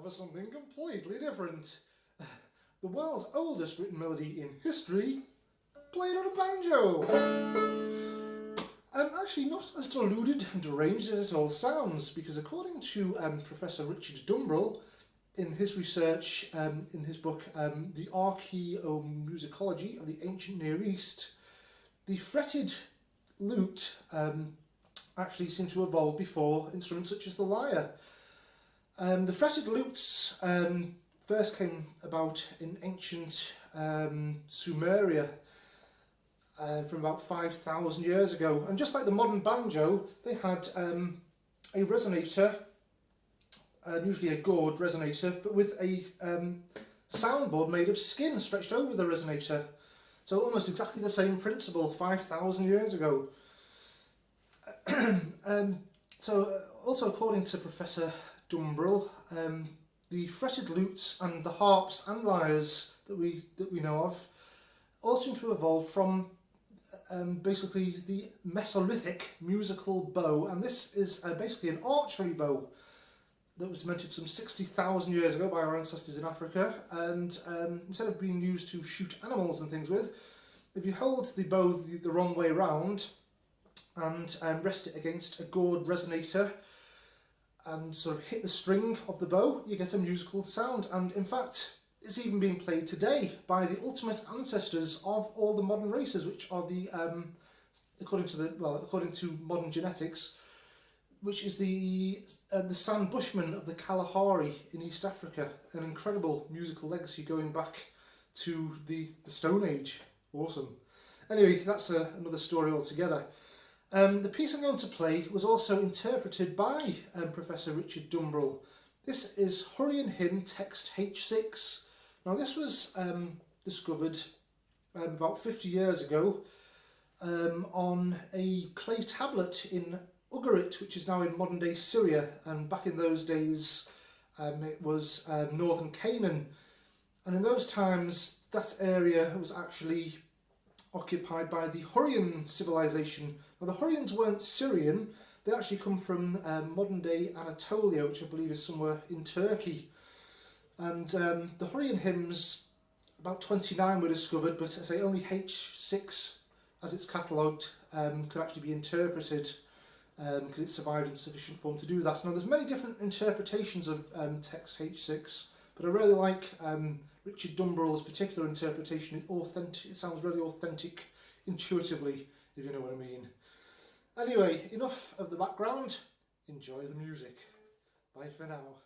for something completely different. The world's oldest written melody in history, played on a banjo. Actually not as deluded and deranged as it all sounds, because according to Professor Richard Dumbrill, in his research in his book The Archaeomusicology of the Ancient Near East, the fretted lute actually seemed to evolve before instruments such as the lyre. The fretted lutes first came about in ancient Sumeria from about 5,000 years ago, and just like the modern banjo, they had a resonator, usually a gourd resonator, but with a soundboard made of skin stretched over the resonator. So almost exactly the same principle 5,000 years ago. Also according to Professor Dumbrill, the fretted lutes and the harps and lyres that we know of all seem to evolve from basically the Mesolithic musical bow, and this is basically an archery bow that was invented some 60,000 years ago by our ancestors in Africa, and instead of being used to shoot animals and things with, if you hold the bow the wrong way round and rest it against a gourd resonator and sort of hit the string of the bow, you get a musical sound. And in fact, it's even being played today by the ultimate ancestors of all the modern races, which are the, according to modern genetics, which is the San Bushmen of the Kalahari in East Africa. An incredible musical legacy going back to the Stone Age. Awesome. Anyway, that's another story altogether. The piece I'm going to play was also interpreted by Professor Richard Dumbrill. This is Hurrian Hymn Text H6. Now this was discovered about 50 years ago on a clay tablet in Ugarit, which is now in modern day Syria, and back in those days it was northern Canaan, and in those times that area was actually occupied by the Hurrian civilization. Now the Hurrians weren't Syrian, they actually come from modern day Anatolia, which I believe is somewhere in Turkey. And the Hurrian hymns, about 29 were discovered, but I say only H6, as it's catalogued, could actually be interpreted because it survived in sufficient form to do that. Now there's many different interpretations of text H6, but I really like Richard Dumbrill's particular interpretation. It sounds really authentic intuitively, if you know what I mean. Anyway, enough of the background, enjoy the music. Bye for now.